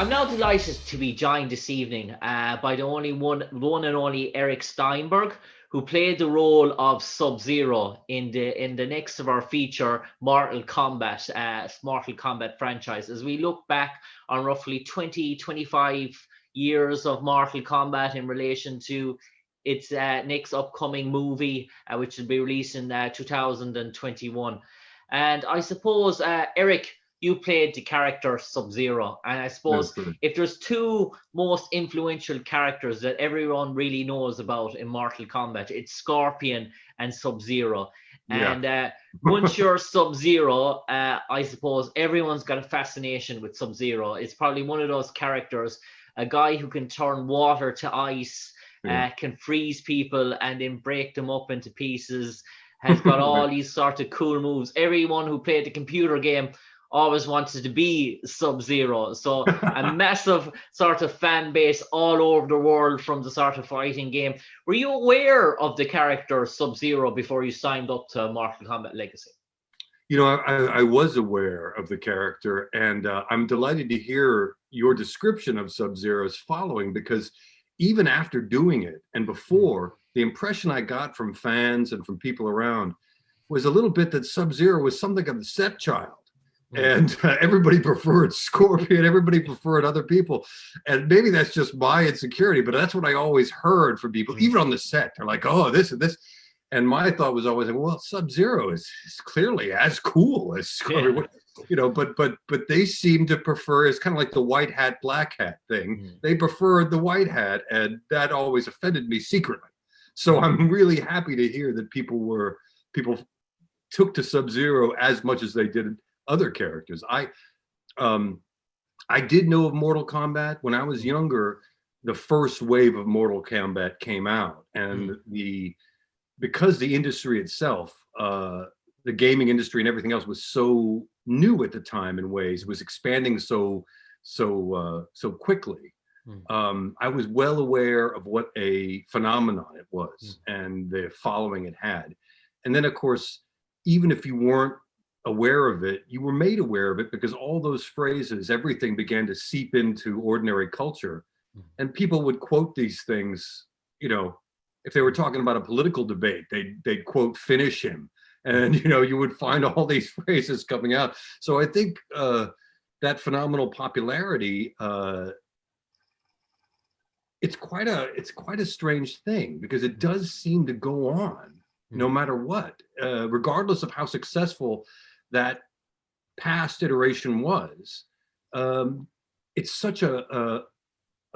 I'm now delighted to be joined this evening by the one and only Eric Steinberg, who played the role of Subzero in the next of our feature, Mortal Kombat franchise. As we look back on roughly 25 years of Mortal Kombat in relation to its next upcoming movie, which will be released in 2021. And I suppose, Eric, you played the character Subzero, and I suppose if there's two most influential characters that everyone really knows about in Mortal Kombat, it's Scorpion and Subzero. Yeah. And once you're Subzero, I suppose everyone's got a fascination with Subzero. It's probably one of those characters, a guy who can turn water to ice, can freeze people and then break them up into pieces, has got all these sort of cool moves. Everyone who played the computer game always wanted to be Subzero. So a massive sort of fan base all over the world from the sort of fighting game. Were you aware of the character Subzero before you signed up to Mortal Kombat Legacy? You know, I was aware of the character, and I'm delighted to hear your description of Subzero's following, because even after doing it and before, the impression I got from fans and from people around was a little bit that Subzero was something of a stepchild. And everybody preferred Scorpion, everybody preferred other people. And maybe that's just my insecurity, but that's what I always heard from people, even on the set. They're like, oh, this and this. And my thought was always, well, Subzero is clearly as cool as Scorpion. You know, but they seem to prefer, it's kind of like the white hat, black hat thing. They preferred the white hat, and that always offended me secretly. So I'm really happy to hear that people took to Subzero as much as they did other characters. I did know of Mortal Kombat when I was younger. The first wave of Mortal Kombat came out, and because the industry itself, the gaming industry and everything else, was so new at the time in ways, was expanding so quickly. I was well aware of what a phenomenon it was and the following it had. And then, of course, even if you weren't aware of it, you were made aware of it because all those phrases, everything began to seep into ordinary culture, and people would quote these things. You know, if they were talking about a political debate, they'd quote "finish him," and you know, you would find all these phrases coming out. So I think that phenomenal popularity, it's quite a strange thing, because it does seem to go on no matter what, regardless of how successful that past iteration was. It's such a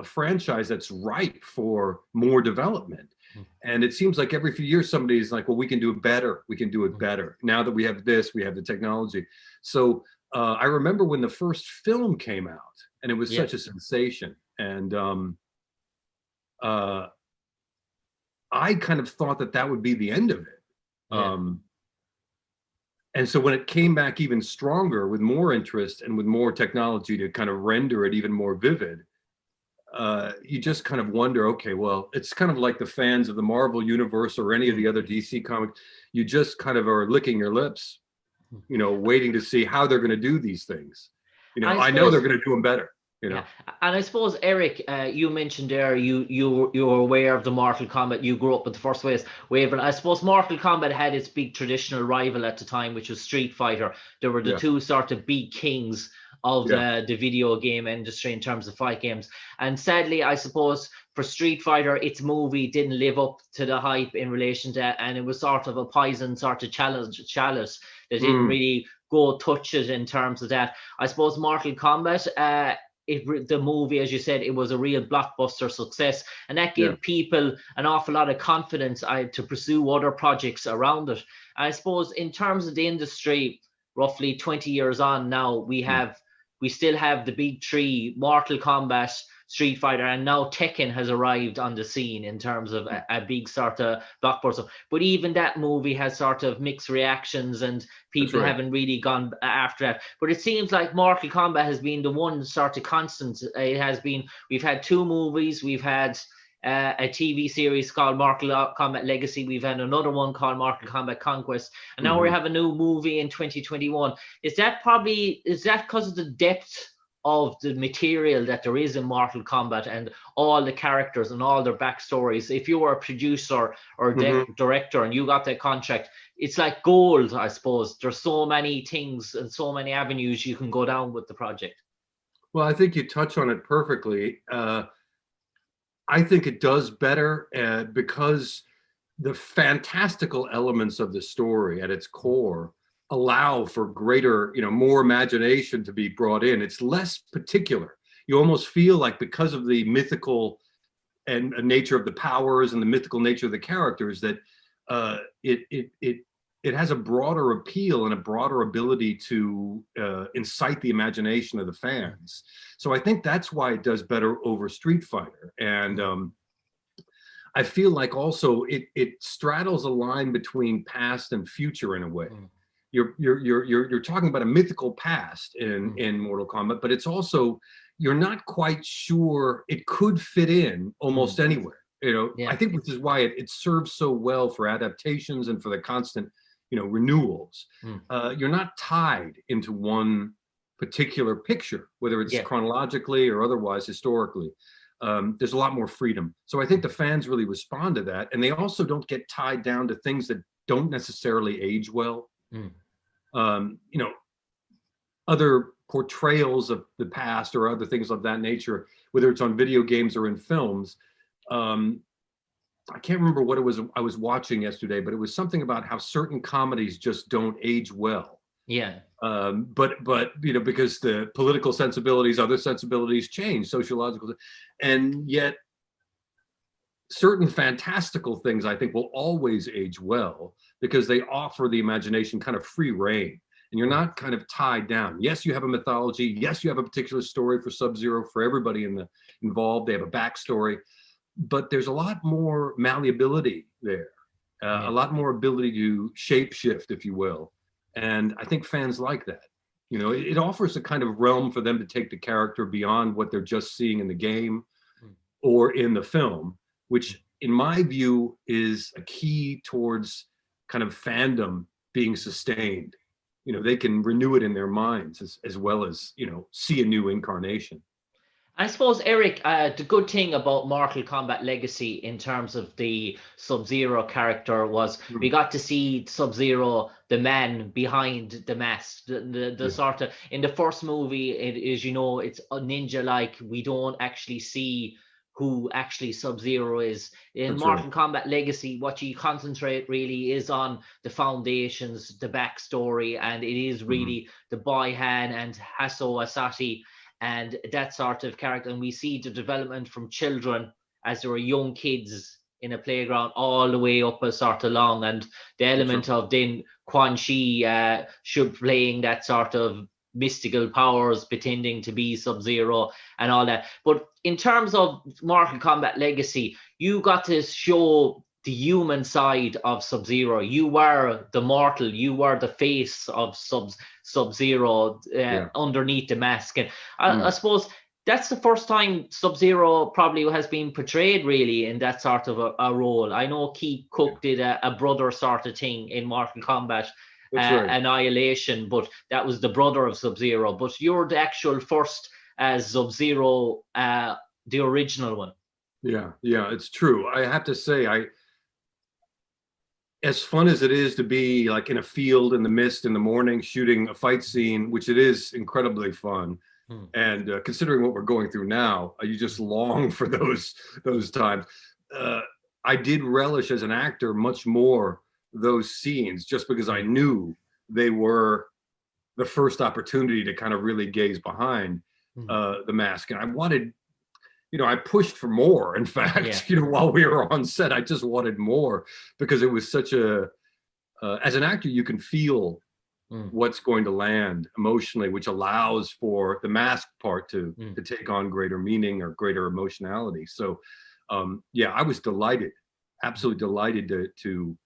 franchise that's ripe for more development. And it seems like every few years somebody's like, well, we can do it better. We can do it better. Now that we have this, we have the technology. So I remember when the first film came out, and it was such a sensation. And I kind of thought that would be the end of it. And so when it came back even stronger with more interest and with more technology to kind of render it even more vivid, you just kind of wonder, okay, well, it's kind of like the fans of the Marvel universe or any of the other DC comics. You just kind of are licking your lips, you know, waiting to see how they're going to do these things. You know, I know they're going to do them better. You know? And I suppose, Eric, you mentioned there you were aware of the Mortal Kombat. You grew up with the first wave, and I suppose Mortal Kombat had its big traditional rival at the time, which was Street Fighter. There were the two sort of big kings of the video game industry in terms of fight games. And sadly, I suppose for Street Fighter, its movie didn't live up to the hype in relation to that, and it was sort of a poison sort of chalice that didn't really go touch it in terms of that. I suppose Mortal Kombat, the movie, as you said, it was a real blockbuster success, and that gave people an awful lot of confidence to pursue other projects around it. And I suppose in terms of the industry, roughly 20 years on now, we still have the big three: Mortal Kombat, Street Fighter, and now Tekken has arrived on the scene in terms of a big sort of blockbuster. But even that movie has sort of mixed reactions, and people haven't really gone after that. But it seems like Mortal Kombat has been the one sort of constant. It has been. We've had two movies. We've had a TV series called Mortal Kombat Legacy. We've had another one called Mortal Kombat Conquest, and now we have a new movie in 2021. Is that because of the depth of the material that there is in Mortal Kombat and all the characters and all their backstories. If you were a producer or director and you got that contract, it's like gold, I suppose. There's so many things and so many avenues you can go down with the project. Well, I think you touch on it perfectly. I think it does better because the fantastical elements of the story at its core allow for greater, more imagination to be brought in. It's less particular. You almost feel like, because of the mythical and nature of the powers and the mythical nature of the characters, that it has a broader appeal and a broader ability to incite the imagination of the fans. So I think that's why it does better over Street Fighter. And I feel like also it straddles a line between past and future in a way. You're talking about a mythical past in Mortal Kombat, but it's also, you're not quite sure, it could fit in almost anywhere. I think which is why it serves so well for adaptations and for the constant renewals. You're not tied into one particular picture, whether it's chronologically or otherwise historically. There's a lot more freedom. So I think the fans really respond to that, and they also don't get tied down to things that don't necessarily age well. Other portrayals of the past or other things of that nature, whether it's on video games or in films. I can't remember what it was I was watching yesterday, but it was something about how certain comedies just don't age well. But because the political sensibilities, other sensibilities change, sociological, and yet certain fantastical things I think will always age well because they offer the imagination kind of free reign, and you're not kind of tied down. Yes, you have a mythology. Yes, you have a particular story for Sub-Zero, for everybody involved. They have a backstory, but there's a lot more malleability there, a lot more ability to shapeshift, if you will. And I think fans like that. It offers a kind of realm for them to take the character beyond what they're just seeing in the game or in the film, which in my view is a key towards kind of fandom being sustained. They can renew it in their minds as well as, see a new incarnation. I suppose, Eric, the good thing about Mortal Kombat Legacy in terms of the Sub-Zero character was we got to see Sub-Zero, the man behind the mask. The sort of, in the first movie, it is, it's a ninja-like. We don't actually see who actually Sub-Zero is. In Mortal Kombat Legacy, what you concentrate really is on the foundations, the backstory, and it is really the Boy-Han and Hasso Asati and that sort of character. And we see the development from children as they were young kids in a playground all the way up a sort of long, and the element of then Quan Chi playing that sort of mystical powers, pretending to be Sub-Zero and all that. But in terms of Mortal Kombat Legacy, you got to show the human side of Sub-Zero. You were the mortal, you were the face of Sub-Zero underneath the mask. And I suppose that's the first time Sub-Zero probably has been portrayed really in that sort of a role. I know Keith Cook did a brother sort of thing in Mortal Kombat Annihilation, but that was the brother of Sub-Zero. But you're the actual first Sub-Zero, the original one. Yeah, it's true. I have to say, as fun as it is to be like in a field in the mist in the morning shooting a fight scene, which it is incredibly fun, and considering what we're going through now, you just long for those times. I did relish as an actor much more those scenes just because I knew they were the first opportunity to kind of really gaze behind the mask, and I wanted. I pushed for more. In fact, while we were on set, I just wanted more because it was such as an actor, you can feel what's going to land emotionally, which allows for the mask part to take on greater meaning or greater emotionality. So, I was delighted, absolutely delighted to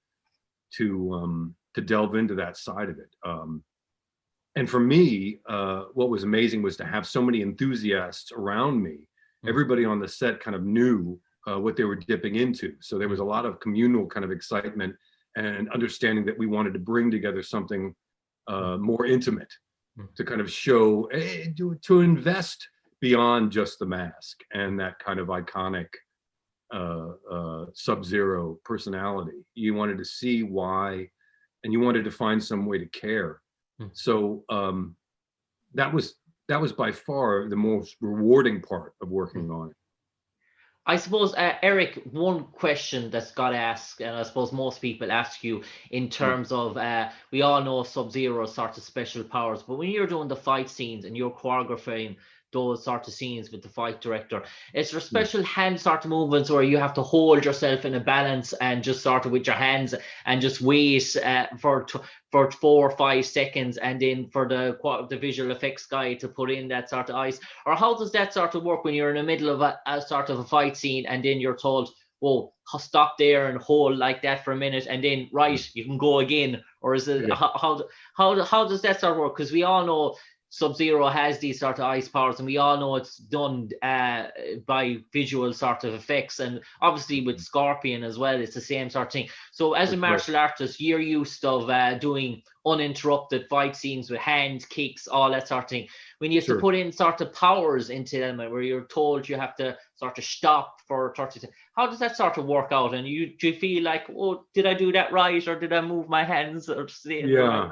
delve into that side of it. And for me, what was amazing was to have so many enthusiasts around me. Everybody on the set kind of knew what they were dipping into. So there was a lot of communal kind of excitement and understanding that we wanted to bring together something more intimate to kind of show, to invest beyond just the mask and that kind of iconic Sub-Zero personality. You wanted to see why, and you wanted to find some way to care. So that was by far the most rewarding part of working on it. I suppose, Eric, one question that's got asked, and I suppose most people ask you in terms of, we all know Sub-Zero sort of special powers, but when you're doing the fight scenes and you're choreographing those sort of scenes with the fight director, is there special hand sort of movements where you have to hold yourself in a balance and just sort of with your hands and just wait for 4 or 5 seconds, and then for the visual effects guy to put in that sort of ice? Or how does that sort of work when you're in the middle of a sort of a fight scene and then you're told, whoa, stop there and hold like that for a minute, and then you can go again? Or is it how does that sort of work? Because we all know Sub-Zero has these sort of ice powers, and we all know it's done by visual sort of effects, and obviously with Scorpion as well, it's the same sort of thing. So as a martial artist, you're used to doing uninterrupted fight scenes with hands, kicks, all that sort of thing. When you have to put in sort of powers into them, where you're told you have to sort of stop for 30 seconds, how does that sort of work out? And do you feel like, oh, did I do that right, or did I move my hands or say it right?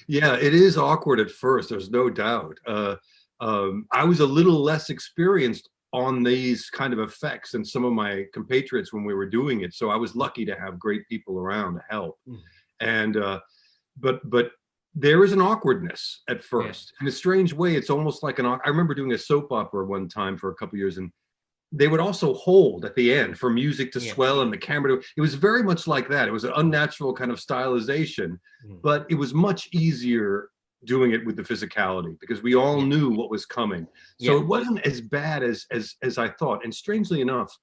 Yeah, it is awkward at first, there's no doubt. I was a little less experienced on these kind of effects than some of my compatriots when we were doing it, so I was lucky to have great people around to help. And but there is an awkwardness at first. In a strange way, it's almost like I remember doing a soap opera one time for a couple years, and they would also hold at the end for music to swell and the camera to, it was very much like that. It was an unnatural kind of stylization, but it was much easier doing it with the physicality because we all knew what was coming. So it wasn't as bad as I thought. And strangely enough,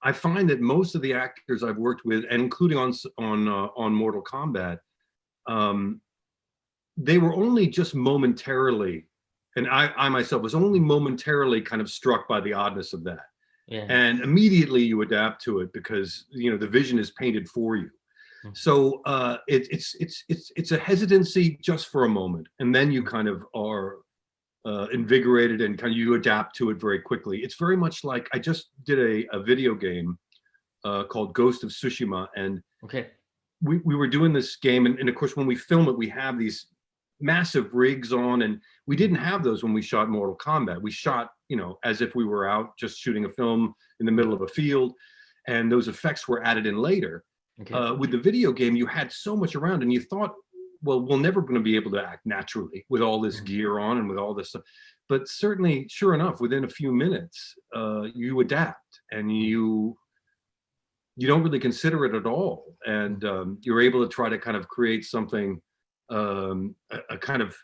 I find that most of the actors I've worked with, and including on Mortal Kombat, they were only just momentarily, and I myself was only momentarily kind of struck by the oddness of that. And immediately you adapt to it because, you know, the vision is painted for you. So it's a hesitancy just for a moment, and then you kind of are invigorated and kind of you adapt to it very quickly. It's very much like I just did a video game called Ghost of Tsushima, and we were doing this game, and of course when we film it we have these massive rigs on, and we didn't have those when we shot Mortal Kombat. We shot, you know, as if we were out just shooting a film in the middle of a field, and those effects were added in later. With the video game, you had so much around, and you thought, well, we're never going to be able to act naturally with all this gear on and with all this stuff. But certainly, sure enough, within a few minutes, you adapt, and you don't really consider it at all, and you're able to try to kind of create something, a kind of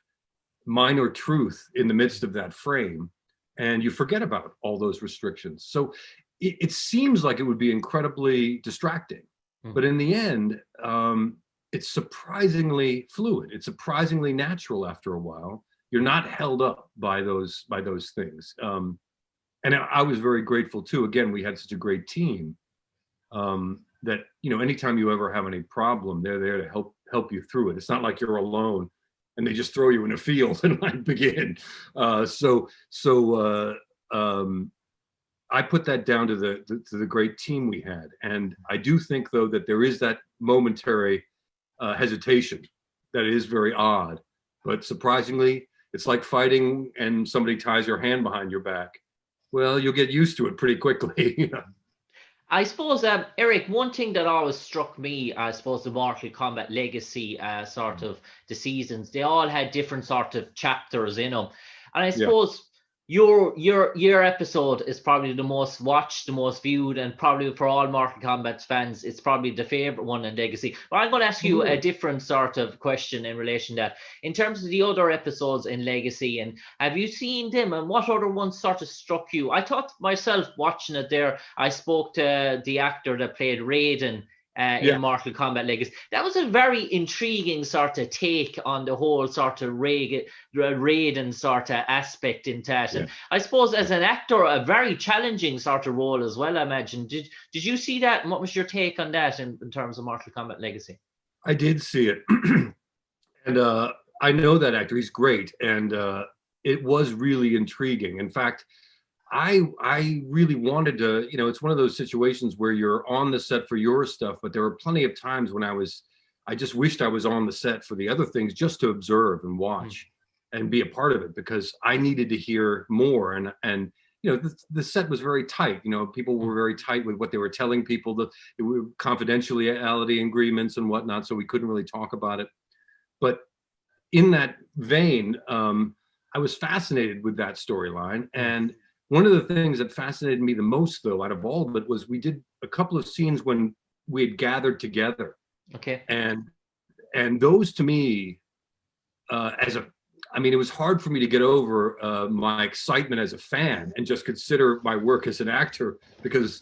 minor truth in the midst of that frame, and you forget about all those restrictions. So it seems like it would be incredibly distracting. But in the end, it's surprisingly fluid. It's surprisingly natural after a while. You're not held up by those things. And I was very grateful too. Again, we had such a great team that, you know, anytime you ever have any problem, they're there to help you through it. It's not like you're alone and they just throw you in a field and like begin. I put that down to the great team we had. And I do think, though, that there is that momentary hesitation that is very odd. But surprisingly, it's like fighting and somebody ties your hand behind your back. Well, you'll get used to it pretty quickly. You know? I suppose, Eric, one thing that always struck me, I suppose, the Mortal Kombat Legacy sort of the seasons, they all had different sort of chapters in them. And I suppose your episode is probably the most watched, the most viewed, and probably for all Mortal Kombat fans, it's probably the favorite one in Legacy. But I'm going to ask you a different sort of question in relation to that. In terms of the other episodes in Legacy, and have you seen them, and what other ones sort of struck you? I thought myself watching it there, I spoke to the actor that played Raiden in Mortal Kombat Legacy. That was a very intriguing sort of take on the whole sort of Raiden sort of aspect in that. And I suppose as an actor, a very challenging sort of role as well, I imagine. Did you see that? And what was your take on that in terms of Mortal Kombat Legacy? I did see it. And I know that actor. He's great, and it was really intriguing. In fact, I really wanted to. You know, it's one of those situations where you're on the set for your stuff, but there were plenty of times when I just wished I was on the set for the other things, just to observe and watch and be a part of it, because I needed to hear more. And you know, the set was very tight. You know, people were very tight with what they were telling people. The confidentiality agreements and whatnot, so we couldn't really talk about it. But in that vein, I was fascinated with that storyline. And one of the things that fascinated me the most, though, out of all of it, was we did a couple of scenes when we had gathered together. Okay. And those, to me, I mean, it was hard for me to get over my excitement as a fan and just consider my work as an actor, because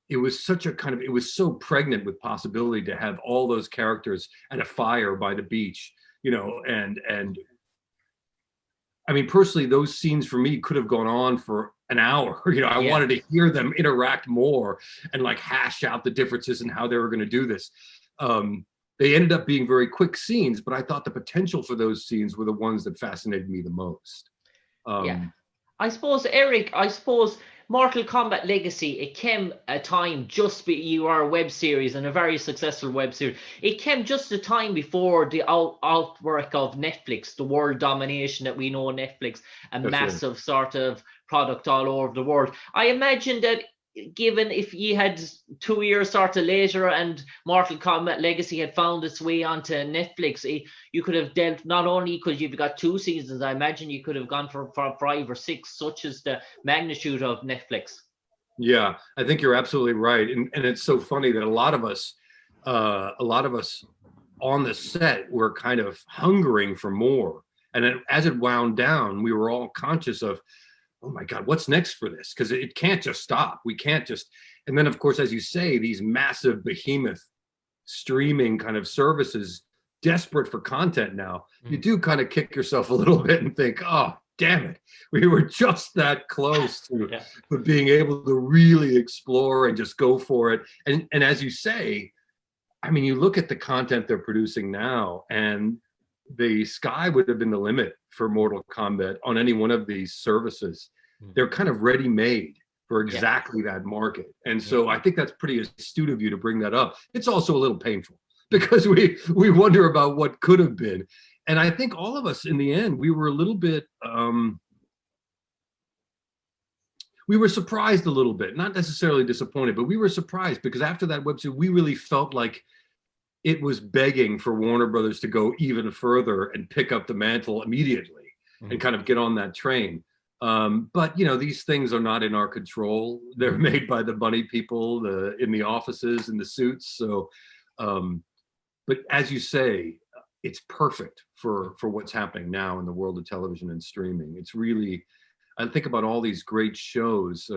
it was such a kind of, it was so pregnant with possibility to have all those characters at a fire by the beach, you know, and I mean, personally, those scenes for me could have gone on for an hour. You know, I wanted to hear them interact more and like hash out the differences in how they were going to do this. They ended up being very quick scenes, but I thought the potential for those scenes were the ones that fascinated me the most. I suppose, Eric, Mortal Kombat Legacy, it came a time you are a web series, and a very successful web series. It came just a time before the outwork of Netflix, the world domination that we know Netflix, a massive sort of product all over the world. I imagine that, given if you had 2 years sort of later and Mortal Kombat Legacy had found its way onto Netflix, you could have dealt, not only because you've got 2 seasons, I imagine you could have gone for 5 or 6, such as the magnitude of Netflix. Yeah, I think you're absolutely right. And it's so funny that a lot of us on the set were kind of hungering for more. And as it wound down, we were all conscious of, oh my God, what's next for this? Because it can't just stop. We can't just, and then of course, as you say, these massive behemoth streaming kind of services, desperate for content now, you do kind of kick yourself a little bit and think, oh, damn it. We were just that close to being able to really explore and just go for it. And as you say, I mean, you look at the content they're producing now, and the sky would have been the limit for Mortal Kombat on any one of these services. They're kind of ready-made for exactly that market. And so I think that's pretty astute of you to bring that up. It's also a little painful, because we wonder about what could have been. And I think all of us in the end, we were a little bit, we were surprised a little bit, not necessarily disappointed, but we were surprised, because after that website, we really felt like it was begging for Warner Brothers to go even further and pick up the mantle immediately and kind of get on that train. But you know, these things are not in our control. They're made by the money people in the offices, in the suits. So, but as you say, it's perfect for what's happening now in the world of television and streaming. It's really, I think about all these great shows,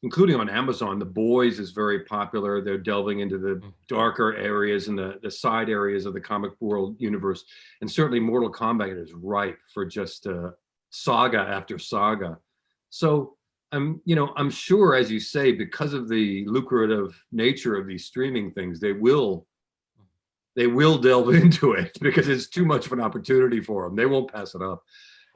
including on Amazon. The Boys is very popular. They're delving into the darker areas and the side areas of the comic world universe. And certainly Mortal Kombat is ripe for just saga after saga. So I'm sure, as you say, because of the lucrative nature of these streaming things, they will delve into it, because it's too much of an opportunity for them. They won't pass it up.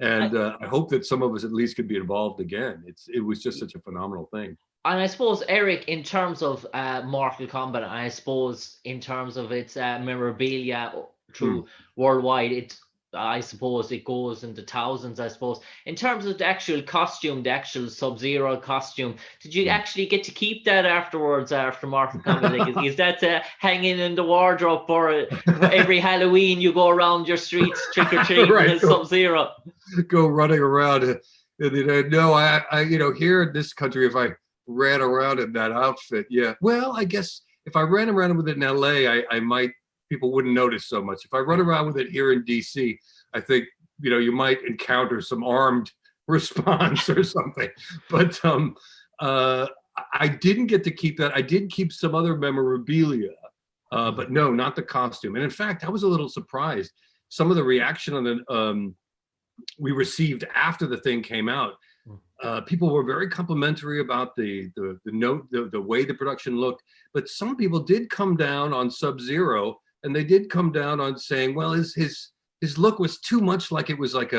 And I hope that some of us at least could be involved again. It was just such a phenomenal thing. And I suppose, Eric, in terms of Mortal Kombat, and I suppose in terms of its memorabilia through worldwide, I suppose it goes into thousands, I suppose. In terms of the actual costume, the actual Subzero costume, did you actually get to keep that afterwards, after Mortal Kombat Legacy? Is that hanging in the wardrobe for every Halloween you go around your streets trick-or-treating as Subzero? Go running around. No, I here in this country, if I ran around in that outfit, well, I guess if I ran around with it in LA, I might, people wouldn't notice so much. If I run around with it here in DC, I think, you might encounter some armed response or something. But I didn't get to keep that. I did keep some other memorabilia, but no, not the costume. And in fact, I was a little surprised. Some of the reaction on the we received after the thing came out, people were very complimentary about the way the production looked. But some people did come down on Subzero and they did come down on saying, well, his look was too much like it was like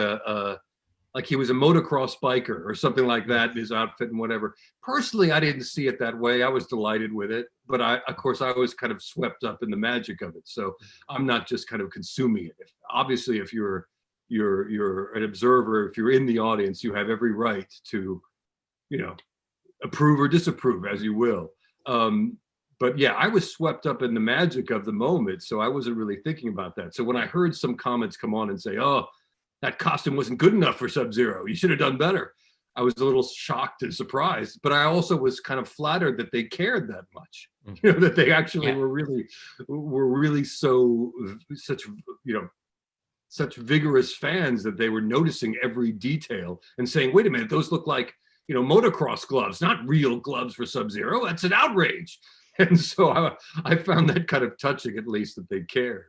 like he was a motocross biker or something like that, his outfit and whatever. Personally, I didn't see it that way. I was delighted with it, but of course, I was kind of swept up in the magic of it. So I'm not just kind of consuming it. Obviously, if you're an observer, if you're in the audience, you have every right to, approve or disapprove as you will. But yeah, I was swept up in the magic of the moment, so I wasn't really thinking about that. So when I heard some comments come on and say, "Oh, that costume wasn't good enough for Sub-Zero, you should have done better," I was a little shocked and surprised. But I also was kind of flattered that they cared that much. That they actually were really such vigorous fans that they were noticing every detail and saying, "Wait a minute, those look like motocross gloves, not real gloves for Sub-Zero. That's an outrage." And so I found that kind of touching, at least, that they cared.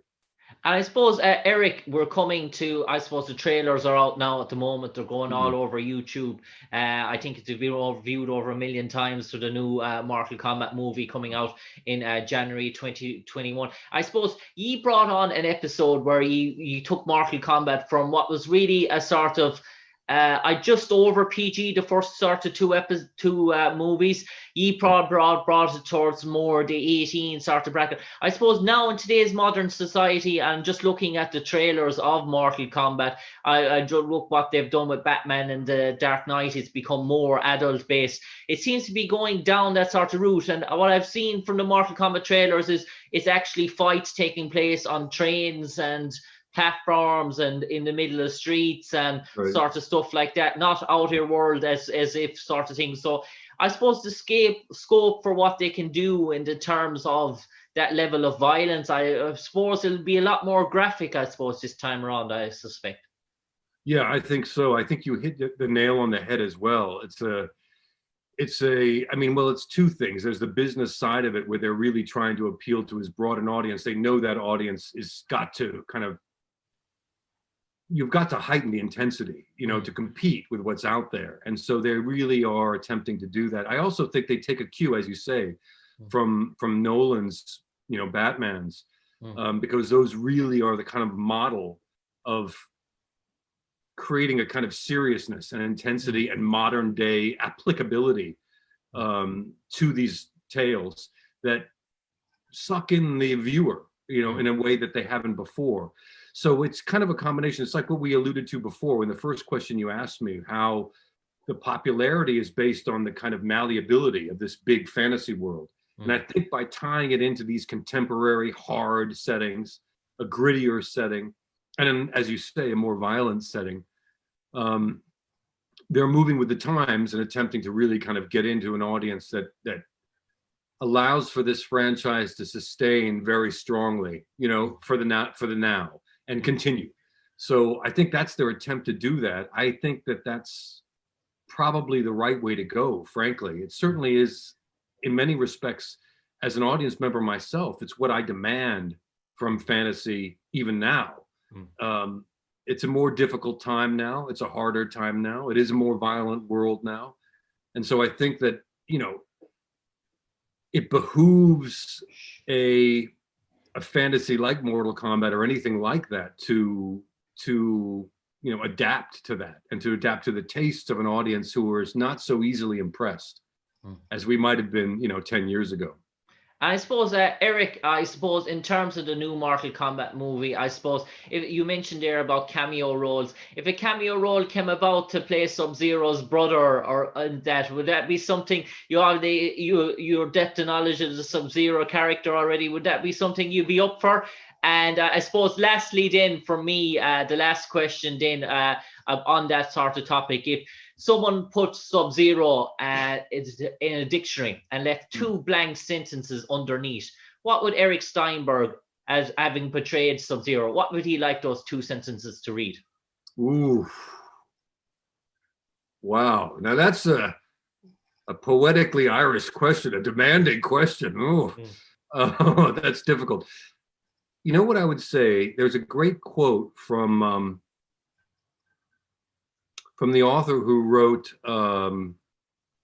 And I suppose, Eric, we're coming to, I suppose the trailers are out now at the moment. They're going all over YouTube. I think it's been viewed over 1 million times for the new Mortal Kombat movie coming out in January 2021. I suppose you brought on an episode where you took Mortal Kombat from what was really a sort of just over PG, the first sort of two movies. Ye brought it towards more the 18 sort of bracket. I suppose now in today's modern society, and just looking at the trailers of Mortal Kombat, I just look what they've done with Batman and the Dark Knight. It's become more adult based. It seems to be going down that sort of route. And what I've seen from the Mortal Kombat trailers is it's actually fights taking place on trains and platforms and in the middle of streets and sort of stuff like that, not outer world as if sort of thing. So I suppose the scope for what they can do in the terms of that level of violence, I suppose it'll be a lot more graphic, I suppose, this time around, I suspect. Yeah, I think so. I think you hit the nail on the head as well. It's two things. There's the business side of it where they're really trying to appeal to as broad an audience. They know that audience is you've got to heighten the intensity, to compete with what's out there. And so they really are attempting to do that. I also think they take a cue, as you say, from Nolan's, Batman's, because those really are the kind of model of creating a kind of seriousness and intensity and modern day applicability to these tales that suck in the viewer, in a way that they haven't before. So it's kind of a combination. It's like what we alluded to before in the first question you asked me, how the popularity is based on the kind of malleability of this big fantasy world. And I think by tying it into these contemporary hard settings, a grittier setting, and as you say, a more violent setting, they're moving with the times and attempting to really kind of get into an audience that allows for this franchise to sustain very strongly, for the now and continue. So I think that's their attempt to do that. I think that that's probably the right way to go, frankly. It certainly is in many respects. As an audience member myself, it's what I demand from fantasy even now. It's a more difficult time now. It's a harder time now. It is a more violent world now. And so I think that, it behooves a fantasy like Mortal Kombat or anything like that to adapt to that and to adapt to the tastes of an audience who is not so easily impressed as we might have been, 10 years ago. I suppose, Eric, in terms of the new Mortal Kombat movie, I suppose if you mentioned there about cameo roles, if a cameo role came about to play Sub-Zero's brother or would that be something your depth of knowledge of the Sub-Zero character already? Would that be something you'd be up for? And I suppose lastly then for me, the last question then on that sort of topic, if someone put Sub-Zero in a dictionary and left 2 blank sentences underneath, what would Eric Steinberg, as having portrayed Sub-Zero, what would he like those 2 sentences to read? Ooh. Wow. Now that's a poetically Irish question, a demanding question. Ooh. Oh, that's difficult. You know what I would say? There's a great quote from the author who wrote,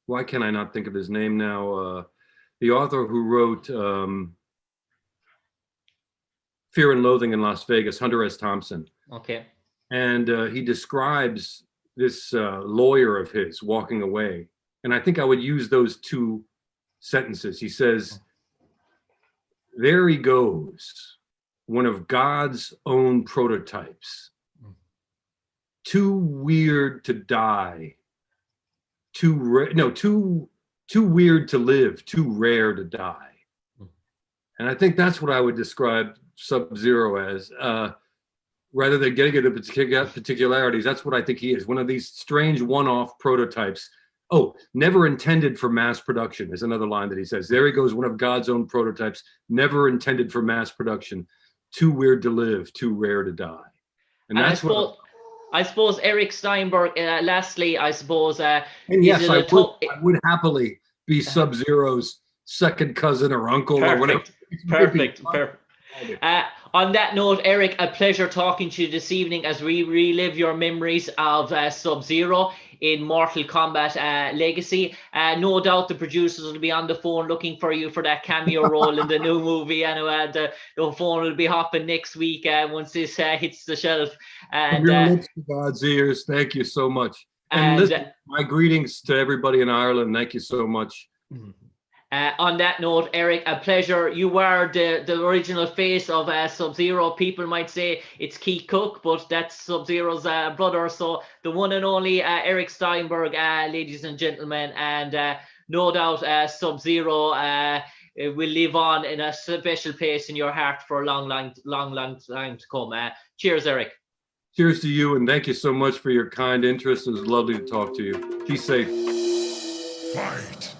why can I not think of his name now? The author who wrote Fear and Loathing in Las Vegas, Hunter S. Thompson. Okay. And he describes this lawyer of his walking away. And I think I would use those two sentences. He says, "There he goes, one of God's own prototypes. Too weird to die. Too weird to live, too rare to die." And I think that's what I would describe Sub-Zero as. Rather than getting into particularities, that's what I think he is. One of these strange one-off prototypes. Oh, never intended for mass production is another line that he says. There he goes, one of God's own prototypes, never intended for mass production. Too weird to live, too rare to die. And that's I suppose Eric Steinberg, lastly, I suppose. And yes, I would happily be Sub-Zero's second cousin or uncle or whatever. Perfect. On that note, Eric, a pleasure talking to you this evening as we relive your memories of Sub-Zero in Mortal Kombat Legacy. No doubt the producers will be on the phone looking for you for that cameo role in the new movie. And the phone will be hopping next week once this hits the shelf. And from your lips to God's ears, thank you so much. And listen, my greetings to everybody in Ireland. Thank you so much. On that note, Eric, a pleasure. You were the original face of Sub-Zero. People might say it's Keith Cook, but that's Sub-Zero's brother. So the one and only Eric Steinberg, ladies and gentlemen. And no doubt Sub-Zero will live on in a special place in your heart for a long time to come. Cheers, Eric. Cheers to you, and thank you so much for your kind interest. It was lovely to talk to you. Be safe. Fight.